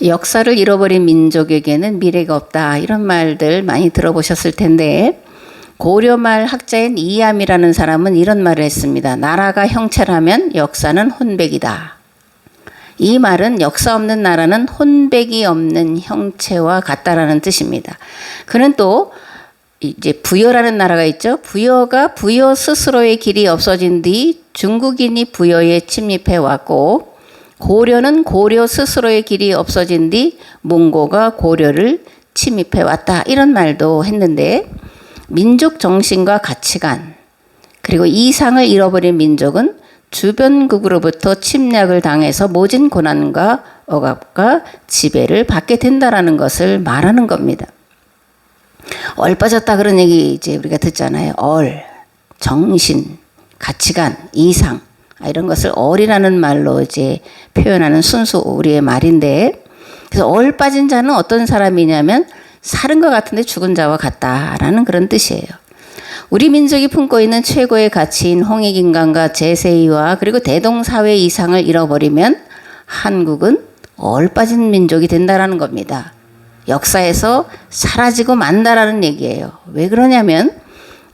역사를 잃어버린 민족에게는 미래가 없다. 이런 말들 많이 들어보셨을 텐데 고려말 학자인 이암이라는 사람은 이런 말을 했습니다. 나라가 형체라면 역사는 혼백이다. 이 말은 역사 없는 나라는 혼백이 없는 형체와 같다라는 뜻입니다. 그는 또 이제 부여라는 나라가 있죠. 부여가 부여 스스로의 길이 없어진 뒤 중국인이 부여에 침입해 왔고 고려는 고려 스스로의 길이 없어진 뒤 몽고가 고려를 침입해 왔다. 이런 말도 했는데 민족 정신과 가치관 그리고 이상을 잃어버린 민족은 주변국으로부터 침략을 당해서 모진 고난과 억압과 지배를 받게 된다라는 것을 말하는 겁니다. 얼빠졌다 그런 얘기 이제 우리가 듣잖아요. 정신, 가치관, 이상 이런 것을 얼이라는 말로 이제 표현하는 순수 우리의 말인데 그래서 얼빠진 자는 어떤 사람이냐면 살은 것 같은데 죽은 자와 같다라는 그런 뜻이에요. 우리 민족이 품고 있는 최고의 가치인 홍익인간과 제세의와 그리고 대동사회 이상을 잃어버리면 한국은 얼빠진 민족이 된다라는 겁니다. 역사에서 사라지고 만다라는 얘기예요. 왜 그러냐면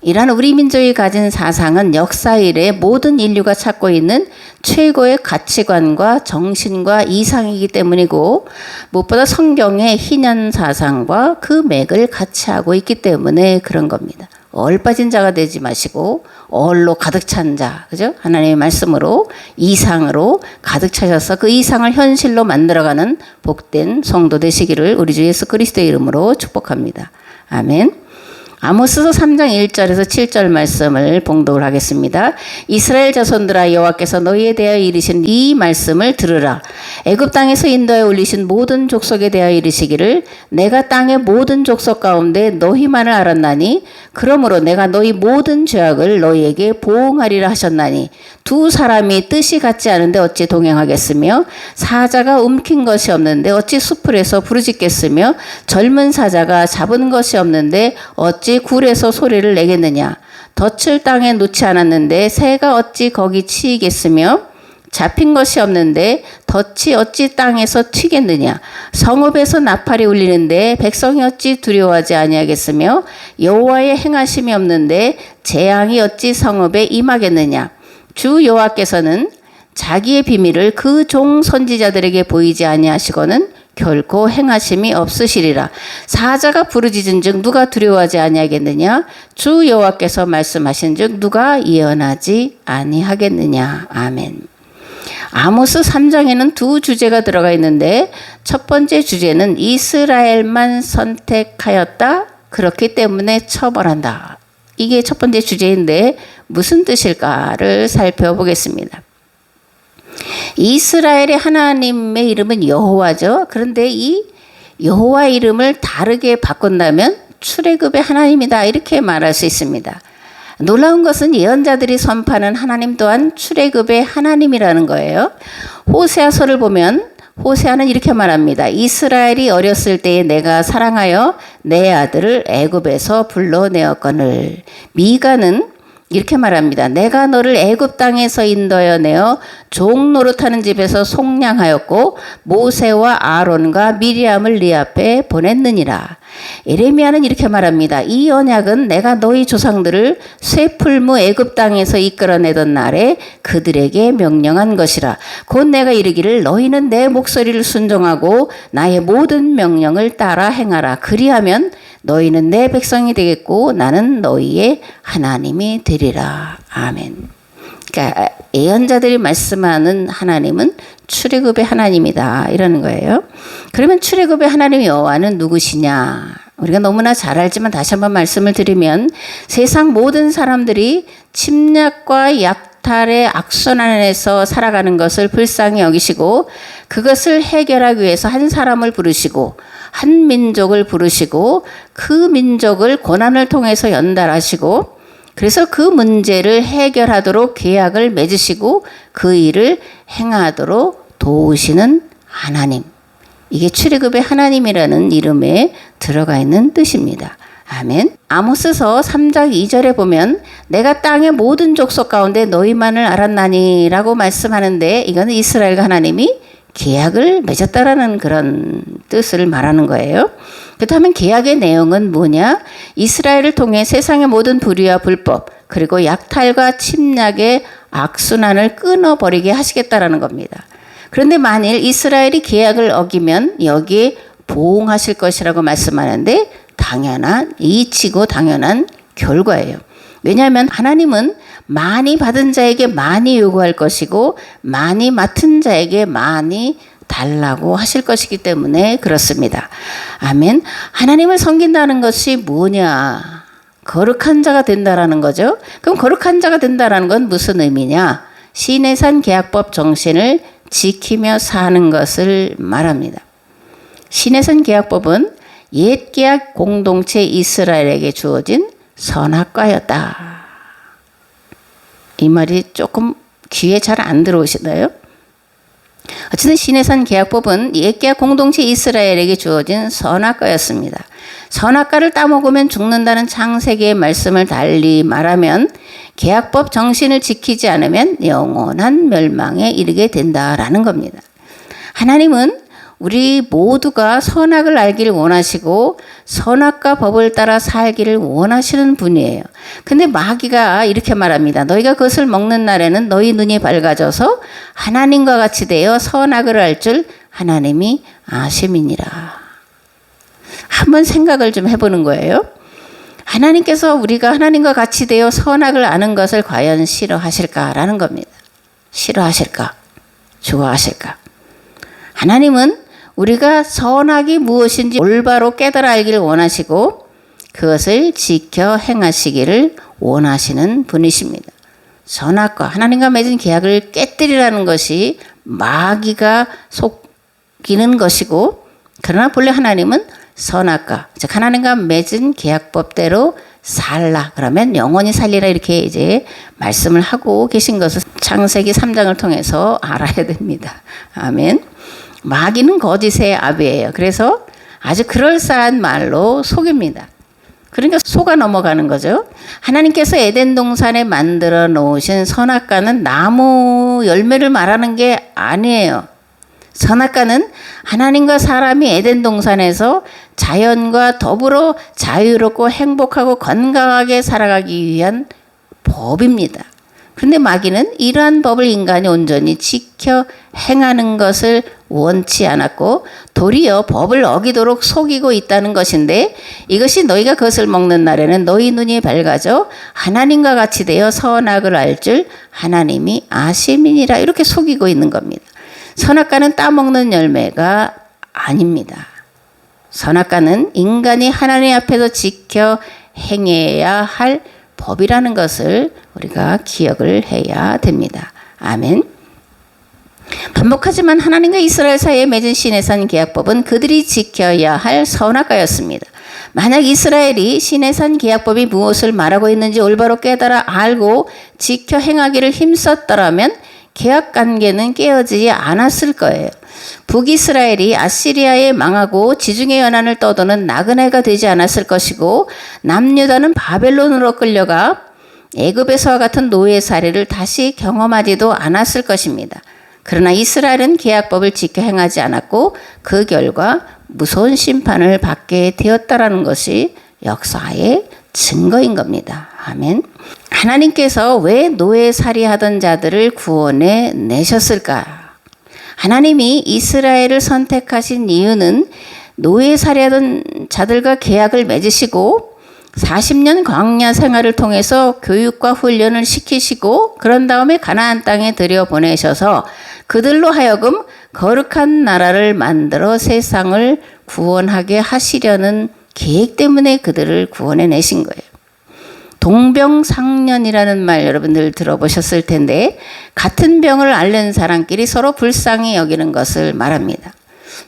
이러한 우리 민족이 가진 사상은 역사 이래 모든 인류가 찾고 있는 최고의 가치관과 정신과 이상이기 때문이고 무엇보다 성경의 희년 사상과 그 맥을 같이 하고 있기 때문에 그런 겁니다. 얼빠진 자가 되지 마시고 얼로 가득 찬 자, 그죠? 하나님의 말씀으로 이상으로 가득 차셔서 그 이상을 현실로 만들어가는 복된 성도 되시기를 우리 주 예수 그리스도의 이름으로 축복합니다. 아멘. 아모스서 3장 1절에서 7절 말씀을 봉독을 하겠습니다. 이스라엘 자손들아 여호와께서 너희에 대하여 이르신 이 말씀을 들으라. 애굽 땅에서 인도하여 올리신 모든 족속에 대하여 이르시기를 내가 땅의 모든 족속 가운데 너희만을 알았나니 그러므로 내가 너희 모든 죄악을 너희에게 보응하리라 하셨나니 두 사람이 뜻이 같지 않은데 어찌 동행하겠으며 사자가 움킨 것이 없는데 어찌 수풀에서 부르짖겠으며 젊은 사자가 잡은 것이 없는데 어찌 굴에서 소리를 내겠느냐. 덫을 땅에 놓지 않았는데 새가 어찌 거기 치이겠으며 잡힌 것이 없는데 덫이 어찌 땅에서 튀겠느냐. 성읍에서 나팔이 울리는데 백성이 어찌 두려워하지 아니하겠으며 여호와의 행하심이 없는데 재앙이 어찌 성읍에 임하겠느냐. 주 여호와께서는 자기의 비밀을 그 종 선지자들에게 보이지 아니하시고는 결코 행하심이 없으시리라. 사자가 부르짖은즉 누가 두려워하지 아니하겠느냐. 주 여호와께서 말씀하신즉 누가 예언하지 아니하겠느냐. 아멘. 아모스 3장에는 두 주제가 들어가 있는데 첫 번째 주제는 이스라엘만 선택하였다. 그렇기 때문에 처벌한다. 이게 첫 번째 주제인데 무슨 뜻일까를 살펴보겠습니다. 이스라엘의 하나님의 이름은 여호와죠. 그런데 이 여호와 이름을 다르게 바꾼다면 출애굽의 하나님이다 이렇게 말할 수 있습니다. 놀라운 것은 예언자들이 선포하는 하나님 또한 출애굽의 하나님이라는 거예요. 호세아서를 보면 호세아는 이렇게 말합니다. 이스라엘이 어렸을 때에 내가 사랑하여 내 아들을 애굽에서 불러내었거늘. 미가는 이렇게 말합니다. 내가 너를 애굽 땅에서 인도하여 내어 종 노릇하는 집에서 속량하였고 모세와 아론과 미리암을 네 앞에 보냈느니라. 에레미야는 이렇게 말합니다. 이 언약은 내가 너희 조상들을 쇠풀무 애굽 땅에서 이끌어내던 날에 그들에게 명령한 것이라. 곧 내가 이르기를 너희는 내 목소리를 순종하고 나의 모든 명령을 따라 행하라. 그리하면 너희는 내 백성이 되겠고 나는 너희의 하나님이 되리라. 아멘. 그러니까 예언자들이 말씀하는 하나님은 출애굽의 하나님이다 이러는 거예요. 그러면 출애굽의 하나님 여호와는 누구시냐? 우리가 너무나 잘 알지만 다시 한번 말씀을 드리면 세상 모든 사람들이 침략과 약탈의 악순환 안에서 살아가는 것을 불쌍히 여기시고 그것을 해결하기 위해서 한 사람을 부르시고 한 민족을 부르시고 그 민족을 고난을 통해서 연달하시고 그래서 그 문제를 해결하도록 계약을 맺으시고 그 일을 행하도록 도우시는 하나님. 이게 출애굽의 하나님이라는 이름에 들어가 있는 뜻입니다. 아멘. 아모스서 3장 2절에 보면 내가 땅의 모든 족속 가운데 너희만을 알았나니 라고 말씀하는데 이거는 이스라엘과 하나님이 계약을 맺었다라는 그런 뜻을 말하는 거예요. 그렇다면 계약의 내용은 뭐냐? 이스라엘을 통해 세상의 모든 불의와 불법 그리고 약탈과 침략의 악순환을 끊어버리게 하시겠다라는 겁니다. 그런데 만일 이스라엘이 계약을 어기면 여기에 보응하실 것이라고 말씀하는데 이치고 당연한 결과예요. 왜냐하면 하나님은 많이 받은 자에게 많이 요구할 것이고 많이 맡은 자에게 많이 달라고 하실 것이기 때문에 그렇습니다. 아멘. 하나님을 섬긴다는 것이 뭐냐? 거룩한 자가 된다라는 거죠. 그럼 거룩한 자가 된다라는 건 무슨 의미냐? 시내산 계약법 정신을 지키며 사는 것을 말합니다. 시내산 계약법은 옛 계약 공동체 이스라엘에게 주어진 선악과였다. 이 말이 조금 귀에 잘 안 들어오시나요? 어쨌든 시내산 계약법은 옛 계약 공동체 이스라엘에게 주어진 선악과였습니다. 선악과를 따먹으면 죽는다는 창세기의 말씀을 달리 말하면 계약법 정신을 지키지 않으면 영원한 멸망에 이르게 된다라는 겁니다. 하나님은 우리 모두가 선악을 알기를 원하시고 선악과 법을 따라 살기를 원하시는 분이에요. 근데 마귀가 이렇게 말합니다. 너희가 그것을 먹는 날에는 너희 눈이 밝아져서 하나님과 같이 되어 선악을 알 줄 하나님이 아심이니라. 한번 생각을 좀 해보는 거예요. 하나님께서 우리가 하나님과 같이 되어 선악을 아는 것을 과연 싫어하실까라는 겁니다. 싫어하실까? 좋아하실까? 하나님은 우리가 선악이 무엇인지 올바로 깨달아 알기를 원하시고 그것을 지켜 행하시기를 원하시는 분이십니다. 선악과 하나님과 맺은 계약을 깨뜨리라는 것이 마귀가 속이는 것이고 그러나 본래 하나님은 선악과 즉 하나님과 맺은 계약법대로 살라 그러면 영원히 살리라 이렇게 이제 말씀을 하고 계신 것을 창세기 3장을 통해서 알아야 됩니다. 아멘. 마귀는 거짓의 아비예요. 그래서 아주 그럴싸한 말로 속입니다. 그러니까 속아 넘어가는 거죠. 하나님께서 에덴 동산에 만들어 놓으신 선악과는 나무 열매를 말하는 게 아니에요. 선악과는 하나님과 사람이 에덴 동산에서 자연과 더불어 자유롭고 행복하고 건강하게 살아가기 위한 법입니다. 그런데 마귀는 이러한 법을 인간이 온전히 지켜 행하는 것을 원치 않았고 도리어 법을 어기도록 속이고 있다는 것인데 이것이 너희가 그것을 먹는 날에는 너희 눈이 밝아져 하나님과 같이 되어 선악을 알 줄 하나님이 아심이니라 이렇게 속이고 있는 겁니다. 선악과는 따먹는 열매가 아닙니다. 선악과는 인간이 하나님 앞에서 지켜 행해야 할 법이라는 것을 우리가 기억을 해야 됩니다. 아멘. 반복하지만 하나님과 이스라엘 사이에 맺은 시내산 계약법은 그들이 지켜야 할 선악과였습니다. 만약 이스라엘이 시내산 계약법이 무엇을 말하고 있는지 올바로 깨달아 알고 지켜 행하기를 힘썼더라면 계약 관계는 깨어지지 않았을 거예요. 북이스라엘이 아시리아에 망하고 지중해 연안을 떠도는 나그네가 되지 않았을 것이고 남유다는 바벨론으로 끌려가 애굽에서와 같은 노예 사례를 다시 경험하지도 않았을 것입니다. 그러나 이스라엘은 계약법을 지켜 행하지 않았고 그 결과 무서운 심판을 받게 되었다라는 것이 역사의 증거인 겁니다. 아멘. 하나님께서 왜 노예살이하던 자들을 구원해 내셨을까? 하나님이 이스라엘을 선택하신 이유는 노예살이하던 자들과 계약을 맺으시고 40년 광야 생활을 통해서 교육과 훈련을 시키시고 그런 다음에 가나안 땅에 들여보내셔서 그들로 하여금 거룩한 나라를 만들어 세상을 구원하게 하시려는 계획 때문에 그들을 구원해 내신 거예요. 동병상련이라는 말 여러분들 들어보셨을 텐데 같은 병을 앓는 사람끼리 서로 불쌍히 여기는 것을 말합니다.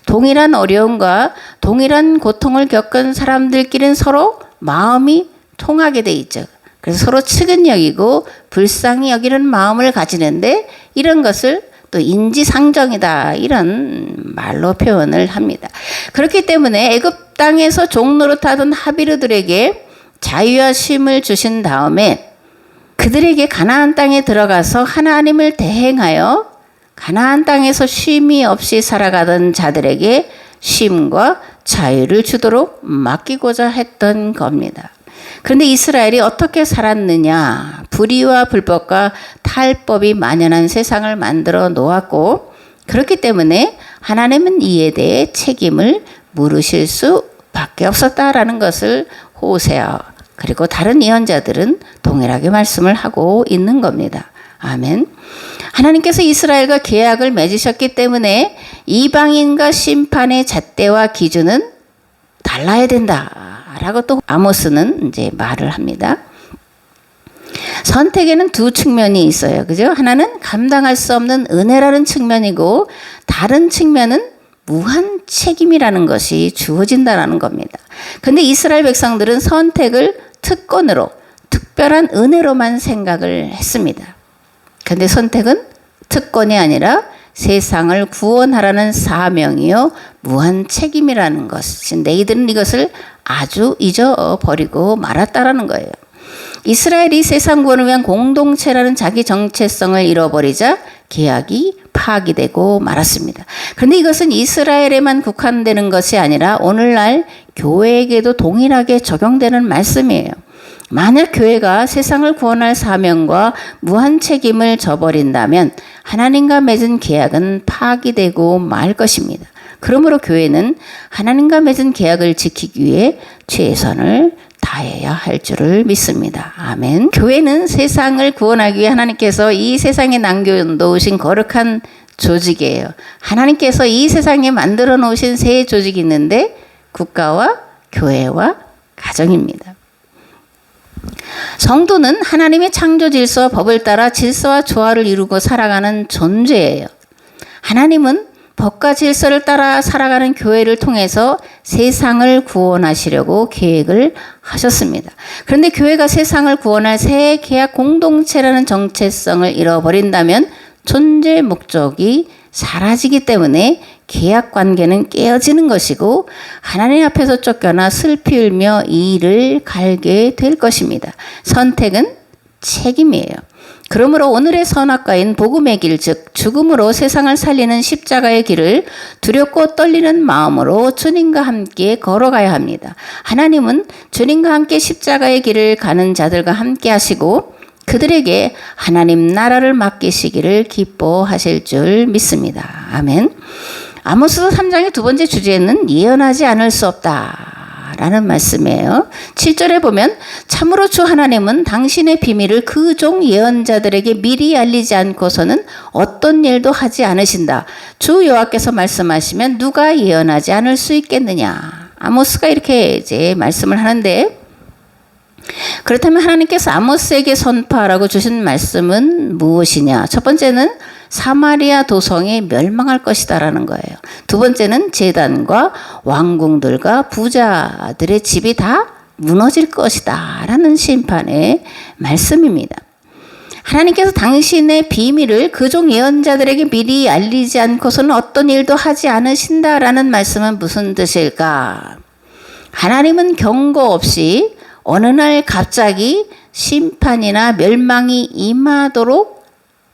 동일한 어려움과 동일한 고통을 겪은 사람들끼리는 서로 마음이 통하게 돼 있죠. 그래서 서로 측은 여기고 불쌍히 여기는 마음을 가지는데 이런 것을 또 인지상정이다 이런 말로 표현을 합니다. 그렇기 때문에 애굽 땅에서 종노릇하던 하비르들에게 자유와 쉼을 주신 다음에 그들에게 가나안 땅에 들어가서 하나님을 대행하여 가나안 땅에서 쉼이 없이 살아가던 자들에게 쉼과 자유를 주도록 맡기고자 했던 겁니다. 그런데 이스라엘이 어떻게 살았느냐? 불의와 불법과 탈법이 만연한 세상을 만들어 놓았고, 그렇기 때문에 하나님은 이에 대해 책임을 물으실 수밖에 없었다라는 것을 호세아 그리고 다른 예언자들은 동일하게 말씀을 하고 있는 겁니다. 아멘. 하나님께서 이스라엘과 계약을 맺으셨기 때문에 이방인과 심판의 잣대와 기준은 달라야 된다라고 또 아모스는 이제 말을 합니다. 선택에는 두 측면이 있어요. 그죠? 하나는 감당할 수 없는 은혜라는 측면이고, 다른 측면은 무한 책임이라는 것이 주어진다라는 겁니다. 근데 이스라엘 백성들은 선택을 특권으로, 특별한 은혜로만 생각을 했습니다. 근데 선택은 특권이 아니라 세상을 구원하라는 사명이요 무한 책임이라는 것인데, 이들은 이것을 아주 잊어버리고 말았다라는 거예요. 이스라엘이 세상 구원을 위한 공동체라는 자기 정체성을 잃어버리자 계약이 파기되고 말았습니다. 그런데 이것은 이스라엘에만 국한되는 것이 아니라 오늘날 교회에게도 동일하게 적용되는 말씀이에요. 만약 교회가 세상을 구원할 사명과 무한 책임을 저버린다면 하나님과 맺은 계약은 파기되고 말 것입니다. 그러므로 교회는 하나님과 맺은 계약을 지키기 위해 최선을 다해야 할 줄을 믿습니다. 아멘. 교회는 세상을 구원하기 위해 하나님께서 이 세상에 남겨놓으신 거룩한 조직이에요. 하나님께서 이 세상에 만들어 놓으신 새 조직이 있는데 국가와 교회와 가정입니다. 성도는 하나님의 창조 질서와 법을 따라 질서와 조화를 이루고 살아가는 존재예요. 하나님은 법과 질서를 따라 살아가는 교회를 통해서 세상을 구원하시려고 계획을 하셨습니다. 그런데 교회가 세상을 구원할 새 계약 공동체라는 정체성을 잃어버린다면 존재 목적이 사라지기 때문에 계약 관계는 깨어지는 것이고 하나님 앞에서 쫓겨나 슬피 울며 이를 갈게 될 것입니다. 선택은 책임이에요. 그러므로 오늘의 선악과인 복음의 길, 즉 죽음으로 세상을 살리는 십자가의 길을 두렵고 떨리는 마음으로 주님과 함께 걸어가야 합니다. 하나님은 주님과 함께 십자가의 길을 가는 자들과 함께 하시고 그들에게 하나님 나라를 맡기시기를 기뻐하실 줄 믿습니다. 아멘. 아모스 3장의 두 번째 주제는 예언하지 않을 수 없다 라는 말씀이에요. 7절에 보면 참으로 주 하나님은 당신의 비밀을 그 종 예언자들에게 미리 알리지 않고서는 어떤 일도 하지 않으신다. 주 여호와께서 말씀하시면 누가 예언하지 않을 수 있겠느냐. 아모스가 이렇게 이제 말씀을 하는데, 그렇다면 하나님께서 아모스에게 선포하라고 주신 말씀은 무엇이냐? 첫 번째는 사마리아 도성이 멸망할 것이다라는 거예요. 두 번째는 제단과 왕궁들과 부자들의 집이 다 무너질 것이다라는 심판의 말씀입니다. 하나님께서 당신의 비밀을 그종 예언자들에게 미리 알리지 않고서는 어떤 일도 하지 않으신다라는 말씀은 무슨 뜻일까? 하나님은 경고 없이 어느 날 갑자기 심판이나 멸망이 임하도록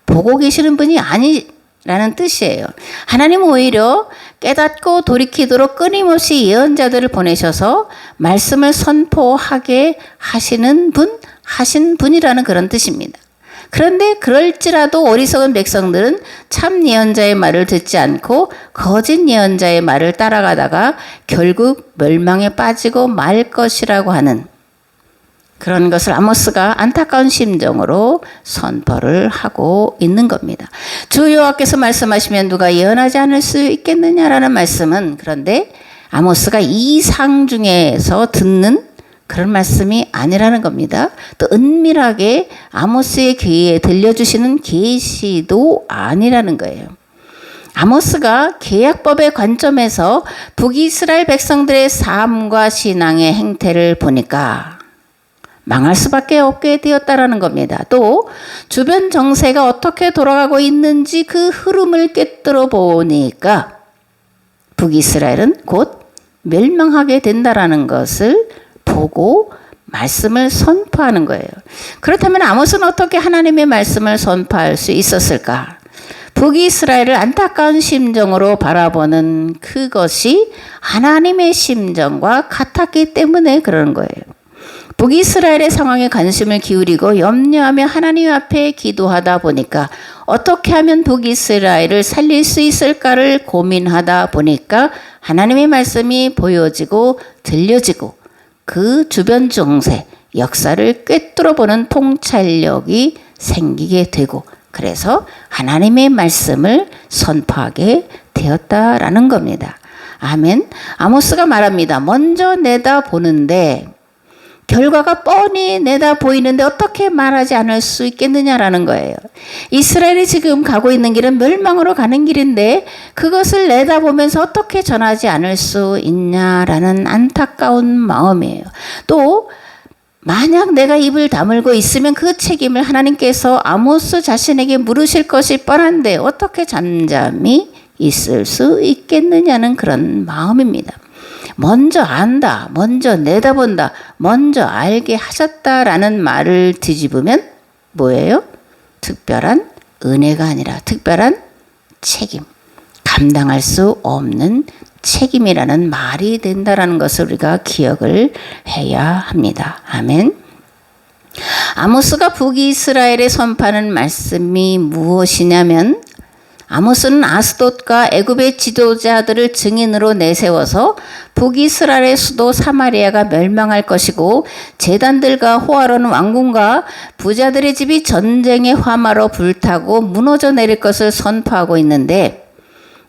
보고 계시는 분이 아니라는 뜻이에요. 하나님은 오히려 깨닫고 돌이키도록 끊임없이 예언자들을 보내셔서 말씀을 선포하게 하신 분이라는 그런 뜻입니다. 그런데 그럴지라도 어리석은 백성들은 참 예언자의 말을 듣지 않고 거짓 예언자의 말을 따라가다가 결국 멸망에 빠지고 말 것이라고 하는 그런 것을 아모스가 안타까운 심정으로 선포를 하고 있는 겁니다. 주 여호와께서 말씀하시면 누가 예언하지 않을 수 있겠느냐라는 말씀은, 그런데 아모스가 이상 중에서 듣는 그런 말씀이 아니라는 겁니다. 또 은밀하게 아모스의 귀에 들려주시는 계시도 아니라는 거예요. 아모스가 계약법의 관점에서 북이스라엘 백성들의 삶과 신앙의 행태를 보니까 망할 수밖에 없게 되었다라는 겁니다. 또 주변 정세가 어떻게 돌아가고 있는지 그 흐름을 꿰뚫어 보니까 북이스라엘은 곧 멸망하게 된다라는 것을 보고 말씀을 선포하는 거예요. 그렇다면 아모스는 어떻게 하나님의 말씀을 선포할 수 있었을까? 북이스라엘을 안타까운 심정으로 바라보는 그것이 하나님의 심정과 같았기 때문에 그런 거예요. 북이스라엘의 상황에 관심을 기울이고 염려하며 하나님 앞에 기도하다 보니까 어떻게 하면 북이스라엘을 살릴 수 있을까를 고민하다 보니까 하나님의 말씀이 보여지고 들려지고 그 주변 정세, 역사를 꿰뚫어보는 통찰력이 생기게 되고 그래서 하나님의 말씀을 선포하게 되었다라는 겁니다. 아멘. 아모스가 말합니다. 먼저 내다보는데 결과가 뻔히 내다 보이는데 어떻게 말하지 않을 수 있겠느냐라는 거예요. 이스라엘이 지금 가고 있는 길은 멸망으로 가는 길인데 그것을 내다보면서 어떻게 전하지 않을 수 있냐라는 안타까운 마음이에요. 또 만약 내가 입을 다물고 있으면 그 책임을 하나님께서 아모스 자신에게 물으실 것이 뻔한데 어떻게 잠잠히 있을 수 있겠느냐는 그런 마음입니다. 먼저 안다, 먼저 내다본다, 먼저 알게 하셨다라는 말을 뒤집으면 뭐예요? 특별한 은혜가 아니라 특별한 책임, 감당할 수 없는 책임이라는 말이 된다라는 것을 우리가 기억을 해야 합니다. 아멘. 아모스가 북이스라엘에 선포하는 말씀이 무엇이냐면 아모스는 아스돗과 애굽의 지도자들을 증인으로 내세워서 북이스라엘의 수도 사마리아가 멸망할 것이고 제단들과 호화로운 왕궁과 부자들의 집이 전쟁의 화마로 불타고 무너져 내릴 것을 선포하고 있는데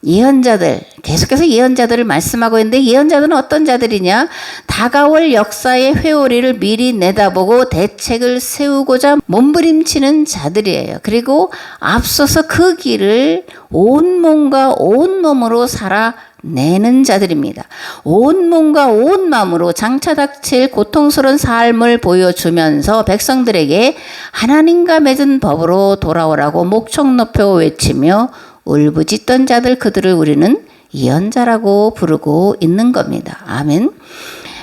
예언자들, 계속해서 예언자들을 말씀하고 있는데 예언자들은 어떤 자들이냐? 다가올 역사의 회오리를 미리 내다보고 대책을 세우고자 몸부림치는 자들이에요. 그리고 앞서서 그 길을 온 몸과 온 몸으로 살아내는 자들입니다. 온 몸과 온 마음으로 장차 닥칠 고통스러운 삶을 보여주면서 백성들에게 하나님과 맺은 법으로 돌아오라고 목청 높여 외치며 울부짖던 자들 그들을 우리는 예언자라고 부르고 있는 겁니다. 아멘.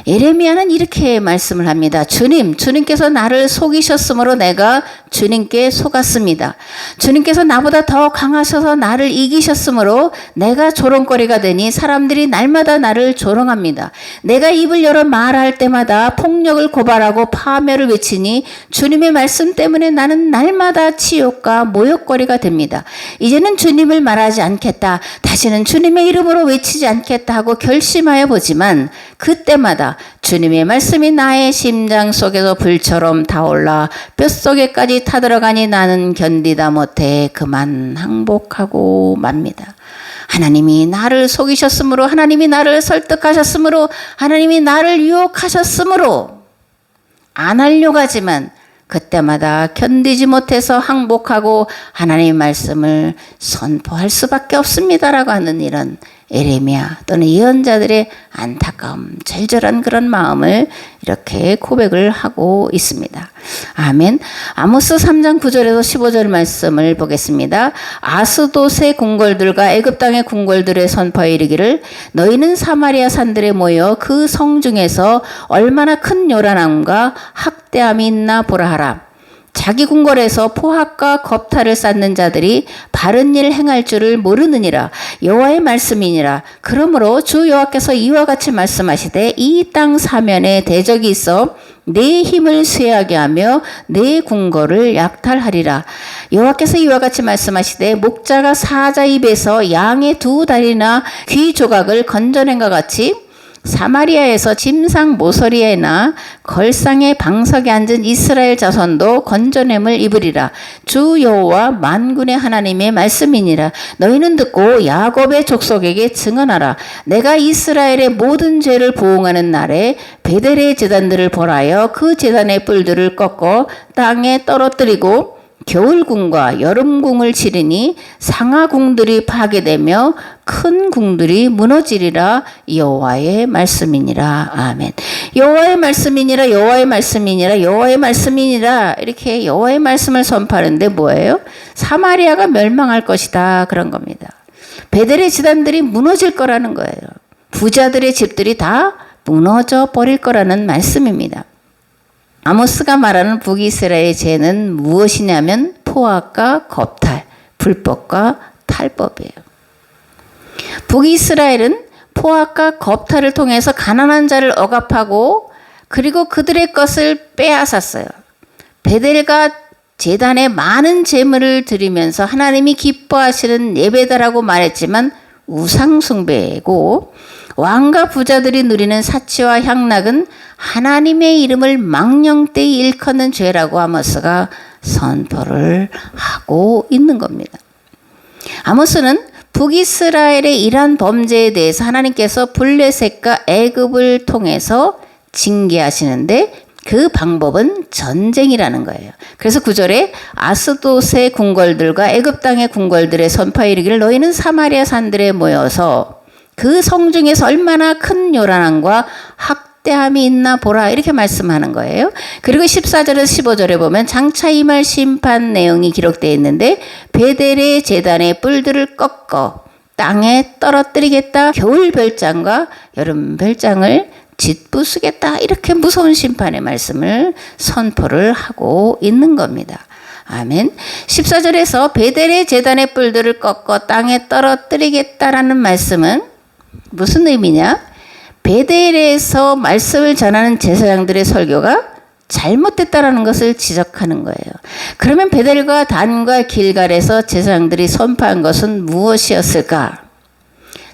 예레미야는 이렇게 말씀을 합니다. 주님께서 나를 속이셨으므로 내가 주님께 속았습니다. 주님께서 나보다 더 강하셔서 나를 이기셨으므로 내가 조롱거리가 되니 사람들이 날마다 나를 조롱합니다. 내가 입을 열어 말할 때마다 폭력을 고발하고 파멸을 외치니 주님의 말씀 때문에 나는 날마다 치욕과 모욕거리가 됩니다. 이제는 주님을 말하지 않겠다. 다시는 주님의 이름으로 외치지 않겠다 하고 결심하여 보지만 그때마다 주님의 말씀이 나의 심장 속에서 불처럼 타올라 뼛속에까지 타들어가니 나는 견디다 못해 그만 항복하고 맙니다. 하나님이 나를 속이셨으므로 하나님이 나를 설득하셨으므로 하나님이 나를 유혹하셨으므로 안 하려고 하지만 그때마다 견디지 못해서 항복하고 하나님의 말씀을 선포할 수밖에 없습니다라고 하는 이런 예레미야 또는 예언자들의 안타까움, 절절한 그런 마음을 이렇게 고백을 하고 있습니다. 아멘. 아모스 3장 9절에서 15절 말씀을 보겠습니다. 아스돗의 궁궐들과 애굽 땅의 궁궐들의 선포에 이르기를 너희는 사마리아 산들에 모여 그 성 중에서 얼마나 큰 요란함과 학대함이 있나 보라 하라. 자기 궁궐에서 포악과 겁탈을 쌓는 자들이 바른 일을 행할 줄을 모르느니라. 여호와의 말씀이니라. 그러므로 주 여호와께서 이와 같이 말씀하시되 이 땅 사면에 대적이 있어 내 힘을 쇠하게 하며 내 궁궐을 약탈하리라. 여호와께서 이와 같이 말씀하시되 목자가 사자 입에서 양의 두 다리나 귀 조각을 건져낸 것 같이 사마리아에서 짐상 모서리에나 걸상의 방석에 앉은 이스라엘 자손도 건져냄을 입으리라. 주 여호와 만군의 하나님의 말씀이니라. 너희는 듣고 야곱의 족속에게 증언하라. 내가 이스라엘의 모든 죄를 보응하는 날에 베델의 제단들을 벌하여 그 제단의 뿔들을 꺾어 땅에 떨어뜨리고 겨울궁과 여름궁을 치르니 상하궁들이 파괴되며 큰 궁들이 무너지리라. 여호와의 말씀이니라. 아멘. 여호와의 말씀이니라. 여호와의 말씀이니라. 여호와의 말씀이니라. 이렇게 여호와의 말씀을 선포하는데 뭐예요? 사마리아가 멸망할 것이다 그런 겁니다. 베델의 지단들이 무너질 거라는 거예요. 부자들의 집들이 다 무너져 버릴 거라는 말씀입니다. 아모스가 말하는 북이스라엘의 죄는 무엇이냐면 포악과 겁탈, 불법과 탈법이에요. 북이스라엘은 포악과 겁탈을 통해서 가난한 자를 억압하고 그리고 그들의 것을 빼앗았어요. 베델과 제단에 많은 제물을 드리면서 하나님이 기뻐하시는 예배다라고 말했지만 우상숭배고, 왕과 부자들이 누리는 사치와 향락은 하나님의 이름을 망령되이 일컫는 죄라고 아모스가 선포를 하고 있는 겁니다. 아모스는 북이스라엘의 이러한 범죄에 대해서 하나님께서 블레셋과 애굽을 통해서 징계하시는데 그 방법은 전쟁이라는 거예요. 그래서 9절에 아스돗의 궁궐들과 애굽 땅의 궁궐들의 선포에 이르기를 너희는 사마리아 산들에 모여서 그 성중에서 얼마나 큰 요란함과 학대함이 있나 보라, 이렇게 말씀하는 거예요. 그리고 14절에서 15절에 보면 장차 임할 심판 내용이 기록되어 있는데 베델의 제단의 뿔들을 꺾어 땅에 떨어뜨리겠다, 겨울 별장과 여름 별장을 짓부수겠다, 이렇게 무서운 심판의 말씀을 선포를 하고 있는 겁니다. 아멘. 14절에서 베델의 제단의 뿔들을 꺾어 땅에 떨어뜨리겠다라는 말씀은 무슨 의미냐? 베델에서 말씀을 전하는 제사장들의 설교가 잘못됐다라는 것을 지적하는 거예요. 그러면 베델과 단과 길갈에서 제사장들이 선포한 것은 무엇이었을까?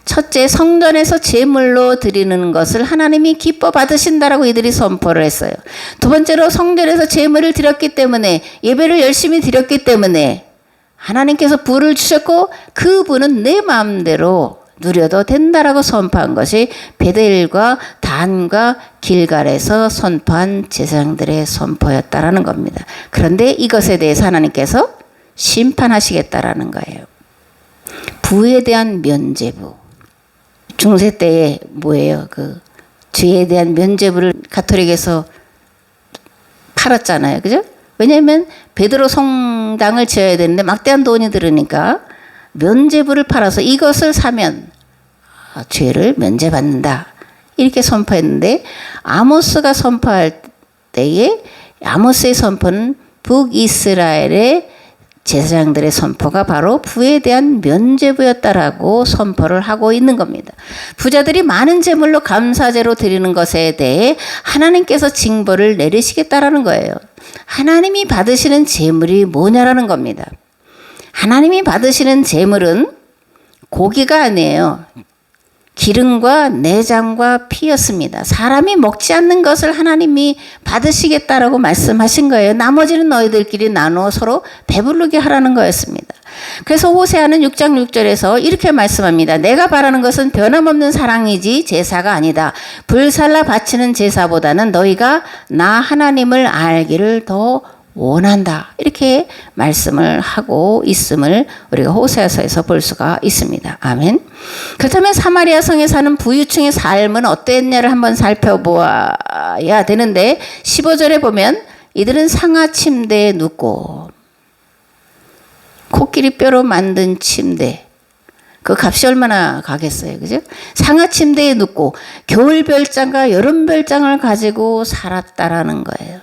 첫째, 성전에서 제물로 드리는 것을 하나님이 기뻐 받으신다라고 이들이 선포를 했어요. 두 번째로, 성전에서 제물을 드렸기 때문에, 예배를 열심히 드렸기 때문에 하나님께서 부를 주셨고 그 부는 내 마음대로 누려도 된다라고 선포한 것이 베델과 단과 길갈에서 선포한 제사장들의 선포였다라는 겁니다. 그런데 이것에 대해서 하나님께서 심판하시겠다라는 거예요. 부에 대한 면죄부. 중세 때에 뭐예요? 그 죄에 대한 면죄부를 가톨릭에서 팔았잖아요. 그죠? 왜냐하면 베드로 성당을 지어야 되는데 막대한 돈이 들으니까 면죄부를 팔아서 이것을 사면 죄를 면죄받는다, 이렇게 선포했는데, 아모스가 선포할 때에 아모스의 선포는 북이스라엘의 제사장들의 선포가 바로 부에 대한 면죄부였다라고 선포를 하고 있는 겁니다. 부자들이 많은 제물로 감사제로 드리는 것에 대해 하나님께서 징벌을 내리시겠다라는 거예요. 하나님이 받으시는 제물이 뭐냐라는 겁니다. 하나님이 받으시는 제물은 고기가 아니에요. 기름과 내장과 피였습니다. 사람이 먹지 않는 것을 하나님이 받으시겠다라고 말씀하신 거예요. 나머지는 너희들끼리 나누어 서로 배부르게 하라는 거였습니다. 그래서 호세아는 6장 6절에서 이렇게 말씀합니다. 내가 바라는 것은 변함없는 사랑이지 제사가 아니다. 불살라 바치는 제사보다는 너희가 나 하나님을 알기를 더 원한다, 이렇게 말씀을 하고 있음을 우리가 호세아서에서 볼 수가 있습니다. 아멘. 그렇다면 사마리아 성에 사는 부유층의 삶은 어땠냐를 한번 살펴보아야 되는데, 15절에 보면 이들은 상하 침대에 눕고, 코끼리 뼈로 만든 침대, 그 값이 얼마나 가겠어요, 그죠? 상하 침대에 눕고 겨울 별장과 여름 별장을 가지고 살았다라는 거예요.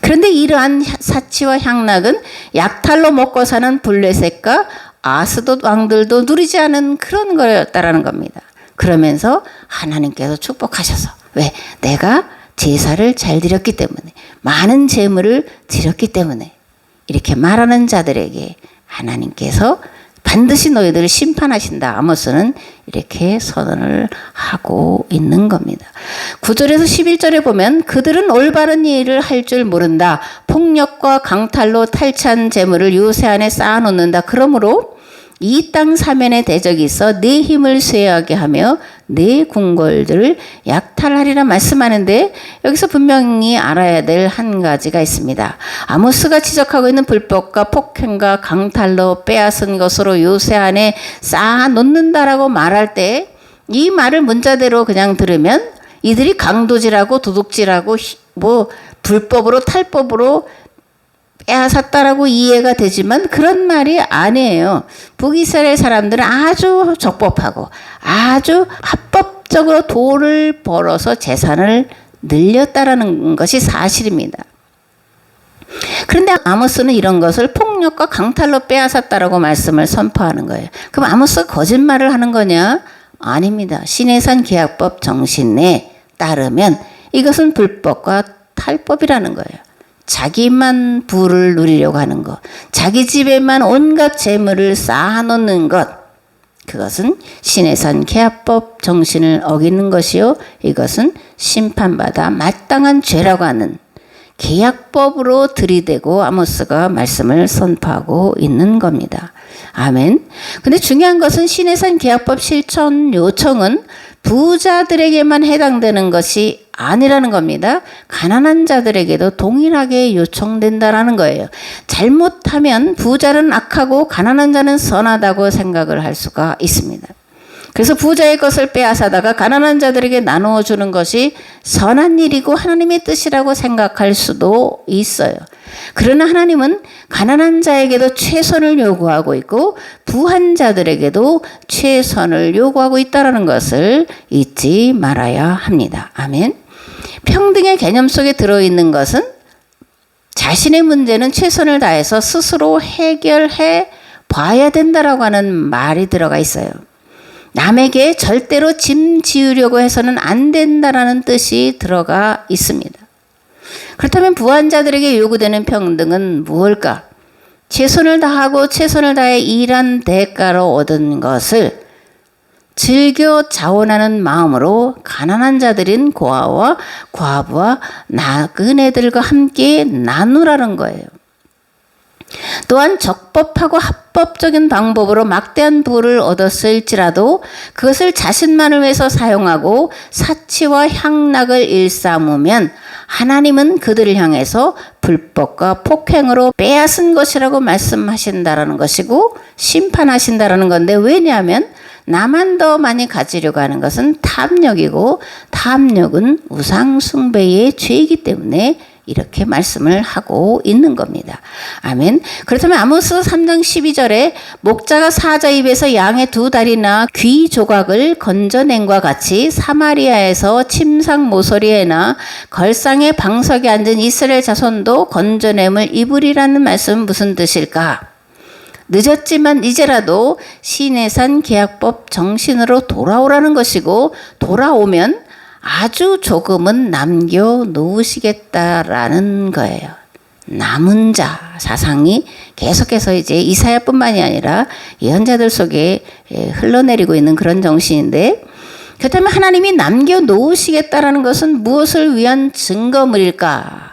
그런데 이러한 사치와 향락은 약탈로 먹고 사는 블레셋과 아스돗 왕들도 누리지 않은 그런 거였다라는 겁니다. 그러면서 하나님께서 축복하셔서, 왜? 내가 제사를 잘 드렸기 때문에, 많은 제물을 드렸기 때문에, 이렇게 말하는 자들에게 하나님께서 반드시 너희들을 심판하신다, 아모스는 이렇게 선언을 하고 있는 겁니다. 9절에서 11절에 보면 그들은 올바른 일을 할 줄 모른다. 폭력과 강탈로 탈취한 재물을 요새 안에 쌓아놓는다. 그러므로 이 땅 사면에 대적이 있어 내 힘을 쇠하게 하며 내 궁궐들을 약탈하리라 말씀하는데, 여기서 분명히 알아야 될 한 가지가 있습니다. 아모스가 지적하고 있는 불법과 폭행과 강탈로 빼앗은 것으로 요새 안에 쌓아놓는다라고 말할 때, 이 말을 문자대로 그냥 들으면 이들이 강도질하고 도둑질하고 뭐 불법으로 탈법으로 빼앗았다라고 이해가 되지만 그런 말이 아니에요. 북이스라엘 사람들은 아주 적법하고 아주 합법적으로 돈을 벌어서 재산을 늘렸다라는 것이 사실입니다. 그런데 아모스는 이런 것을 폭력과 강탈로 빼앗았다라고 말씀을 선포하는 거예요. 그럼 아모스가 거짓말을 하는 거냐? 아닙니다. 시내산 계약법 정신에 따르면 이것은 불법과 탈법이라는 거예요. 자기만 부를 누리려고 하는 것, 자기 집에만 온갖 재물을 쌓아놓는 것, 그것은 시내산 계약법 정신을 어기는 것이요, 이것은 심판받아 마땅한 죄라고 하는 계약법으로 들이대고 아모스가 말씀을 선포하고 있는 겁니다. 아멘. 근데 중요한 것은 시내산 계약법 실천 요청은 부자들에게만 해당되는 것이 아니라는 겁니다. 가난한 자들에게도 동일하게 요청된다라는 거예요. 잘못하면 부자는 악하고 가난한 자는 선하다고 생각을 할 수가 있습니다. 그래서 부자의 것을 빼앗아다가 가난한 자들에게 나누어 주는 것이 선한 일이고 하나님의 뜻이라고 생각할 수도 있어요. 그러나 하나님은 가난한 자에게도 최선을 요구하고 있고 부한 자들에게도 최선을 요구하고 있다는 것을 잊지 말아야 합니다. 아멘. 평등의 개념 속에 들어있는 것은 자신의 문제는 최선을 다해서 스스로 해결해 봐야 된다라고 하는 말이 들어가 있어요. 남에게 절대로 짐 지으려고 해서는 안 된다라는 뜻이 들어가 있습니다. 그렇다면 부한 자들에게 요구되는 평등은 무엇일까? 최선을 다하고 최선을 다해 일한 대가로 얻은 것을 즐겨 자원하는 마음으로 가난한 자들인 고아와 과부와 나그네들과 함께 나누라는 거예요. 또한 적법하고 합법적인 방법으로 막대한 부를 얻었을지라도 그것을 자신만을 위해서 사용하고 사치와 향락을 일삼으면 하나님은 그들을 향해서 불법과 폭행으로 빼앗은 것이라고 말씀하신다라는 것이고 심판하신다라는 건데, 왜냐하면 나만 더 많이 가지려고 하는 것은 탐욕이고 탐욕은 우상 숭배의 죄이기 때문에 이렇게 말씀을 하고 있는 겁니다. 아멘. 그렇다면 아모스 3장 12절에 목자가 사자 입에서 양의 2다리나 귀 조각을 건져낸과 같이 사마리아에서 침상 모서리에나 걸상의 방석에 앉은 이스라엘 자손도 건져냄을 입으리라는 말씀은 무슨 뜻일까? 늦었지만 이제라도 시내산 계약법 정신으로 돌아오라는 것이고, 돌아오면 아주 조금은 남겨놓으시겠다라는 거예요. 남은 자 사상이 계속해서 이제 이사야뿐만이 아니라 예언자들 속에 흘러내리고 있는 그런 정신인데, 그렇다면 하나님이 남겨놓으시겠다라는 것은 무엇을 위한 증거물일까?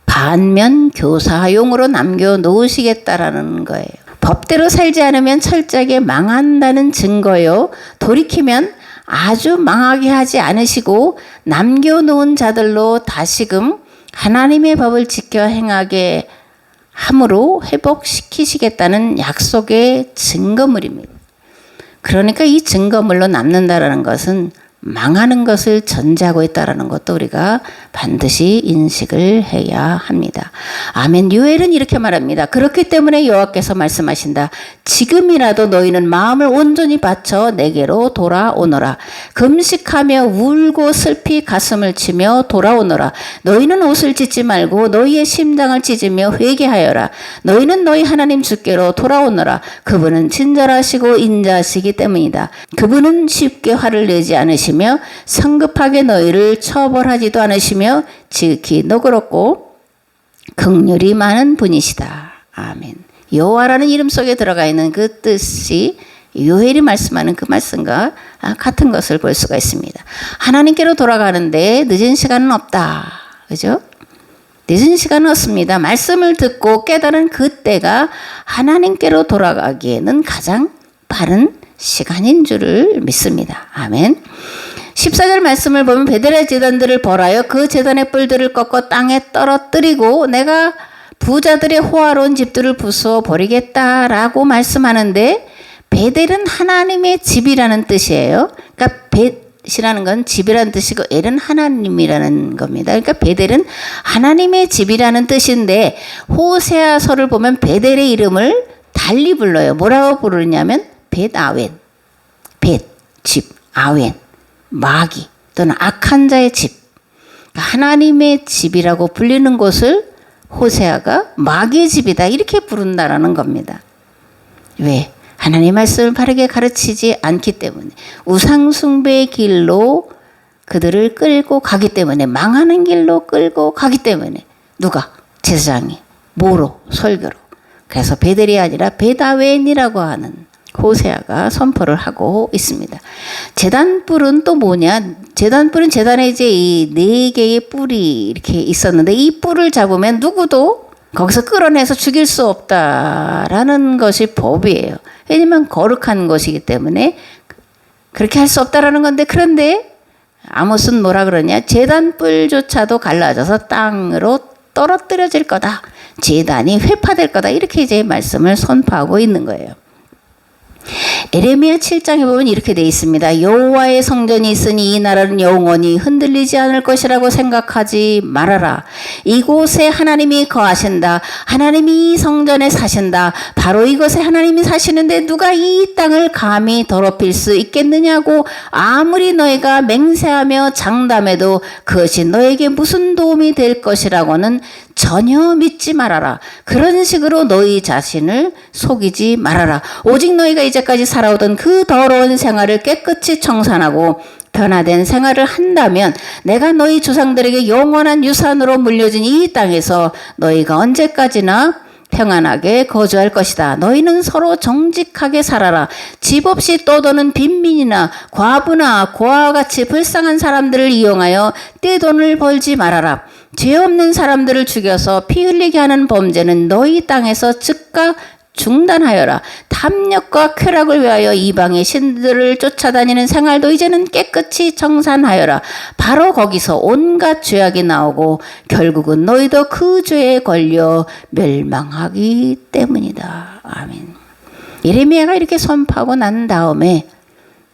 반면 교사용으로 남겨놓으시겠다라는 거예요. 법대로 살지 않으면 철저하게 망한다는 증거요, 돌이키면 아주 망하게 하지 않으시고 남겨놓은 자들로 다시금 하나님의 법을 지켜 행하게 함으로 회복시키시겠다는 약속의 증거물입니다. 그러니까 이 증거물로 남는다라는 것은 망하는 것을 전제하고 있다는 것도 우리가 반드시 인식을 해야 합니다. 아멘. 요엘은 이렇게 말합니다. 그렇기 때문에 여호와께서 말씀하신다. 지금이라도 너희는 마음을 온전히 바쳐 내게로 돌아오너라. 금식하며 울고 슬피 가슴을 치며 돌아오너라. 너희는 옷을 찢지 말고 너희의 심장을 찢으며 회개하여라. 너희는 너희 하나님 주께로 돌아오너라. 그분은 친절하시고 인자하시기 때문이다. 그분은 쉽게 화를 내지 않으시며 성급하게 너희를 처벌하지도 않으시며 지극히 너그럽고 긍휼이 많은 분이시다. 아멘. 여호와라는 이름 속에 들어가 있는 그 뜻이 요엘이 말씀하는 그 말씀과 같은 것을 볼 수가 있습니다. 하나님께로 돌아가는데 늦은 시간은 없다. 그죠? 늦은 시간은 없습니다. 말씀을 듣고 깨달은 그때가 하나님께로 돌아가기에는 가장 빠른 시간인 줄을 믿습니다. 아멘. 14절 말씀을 보면 베델의 제단들을 벌하여 그 제단의 뿔들을 꺾어 땅에 떨어뜨리고 내가 부자들의 호화로운 집들을 부수어 버리겠다라고 말씀하는데, 베델은 하나님의 집이라는 뜻이에요. 그러니까 벳이라는 건 집이라는 뜻이고 엘은 하나님이라는 겁니다. 그러니까 베델은 하나님의 집이라는 뜻인데, 호세아서를 보면 베델의 이름을 달리 불러요. 뭐라고 부르냐면 벳아웬, 벳, 집, 아웬, 마귀 또는 악한 자의 집, 하나님의 집이라고 불리는 곳을 호세아가 마귀의 집이다 이렇게 부른다라는 겁니다. 왜? 하나님의 말씀을 바르게 가르치지 않기 때문에, 우상숭배의 길로 그들을 끌고 가기 때문에, 망하는 길로 끌고 가기 때문에. 누가? 제사장이. 뭐로? 설교로. 그래서 베델이 아니라 베다웬이라고 하는 호세아가 선포를 하고 있습니다. 제단뿔은 또 뭐냐? 제단뿔은 제단에 이제 이 4개의 뿔이 이렇게 있었는데, 이 뿔을 잡으면 누구도 거기서 끌어내서 죽일 수 없다라는 것이 법이에요. 왜냐면 거룩한 것이기 때문에 그렇게 할 수 없다라는 건데, 그런데 아모스는 뭐라 그러냐? 제단뿔조차도 갈라져서 땅으로 떨어뜨려질 거다. 제단이 회파될 거다. 이렇게 이제 말씀을 선포하고 있는 거예요. 에레미야 7장에 보면 이렇게 되어 있습니다. 여호와의 성전이 있으니 이 나라는 영원히 흔들리지 않을 것이라고 생각하지 말아라. 이곳에 하나님이 거하신다. 하나님이 이 성전에 사신다. 바로 이곳에 하나님이 사시는데 누가 이 땅을 감히 더럽힐 수 있겠느냐고. 아무리 너희가 맹세하며 장담해도 그것이 너에게 무슨 도움이 될 것이라고는 전혀 믿지 말아라. 그런 식으로 너희 자신을 속이지 말아라. 오직 너희가 이제까지 살아오던 그 더러운 생활을 깨끗이 청산하고 변화된 생활을 한다면 내가 너희 조상들에게 영원한 유산으로 물려준 이 땅에서 너희가 언제까지나 평안하게 거주할 것이다. 너희는 서로 정직하게 살아라. 집 없이 떠도는 빈민이나 과부나 고아와 같이 불쌍한 사람들을 이용하여 떼돈을 벌지 말아라. 죄 없는 사람들을 죽여서 피 흘리게 하는 범죄는 너희 땅에서 즉각 중단하여라. 탐욕과 쾌락을 위하여 이방의 신들을 쫓아다니는 생활도 이제는 깨끗이 정산하여라. 바로 거기서 온갖 죄악이 나오고 결국은 너희도 그 죄에 걸려 멸망하기 때문이다. 아멘. 예레미야가 이렇게 선포하고 난 다음에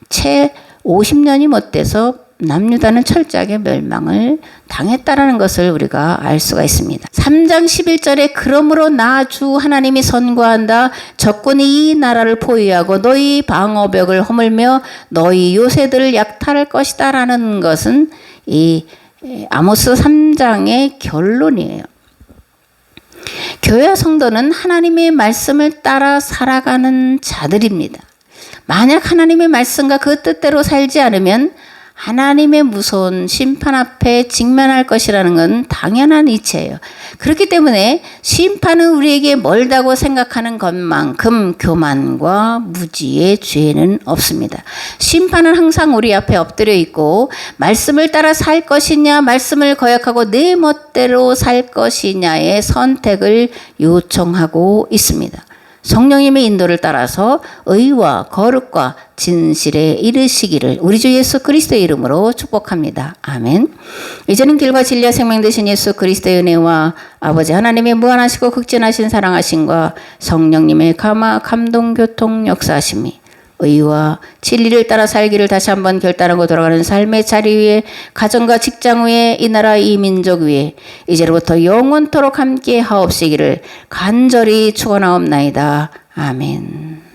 채 50년이 못 돼서 남유다는 철저하게 멸망을 당했다라는 것을 우리가 알 수가 있습니다. 3장 11절에 그러므로 나 주 하나님이 선고한다. 적군이 이 나라를 포위하고 너희 방어벽을 허물며 너희 요새들을 약탈할 것이다 라는 것은 이 아모스 3장의 결론이에요. 교회와 성도는 하나님의 말씀을 따라 살아가는 자들입니다. 만약 하나님의 말씀과 그 뜻대로 살지 않으면 하나님의 무서운 심판 앞에 직면할 것이라는 건 당연한 이치예요. 그렇기 때문에 심판은 우리에게 멀다고 생각하는 것만큼 교만과 무지의 죄는 없습니다. 심판은 항상 우리 앞에 엎드려 있고 말씀을 따라 살 것이냐 말씀을 거역하고 내 멋대로 살 것이냐의 선택을 요청하고 있습니다. 성령님의 인도를 따라서 의와 거룩과 진실에 이르시기를 우리 주 예수 그리스도의 이름으로 축복합니다. 아멘. 이제는 길과 진리와 생명 되신 예수 그리스도의 은혜와 아버지 하나님의 무한하시고 극진하신 사랑하심과 성령님의 감동 교통 역사하심이 의와 진리를 따라 살기를 다시 한번 결단하고 돌아가는 삶의 자리 위에 가정과 직장 위에 이 나라 이 민족 위에 이제로부터 영원토록 함께 하옵시기를 간절히 축원하옵나이다. 아멘.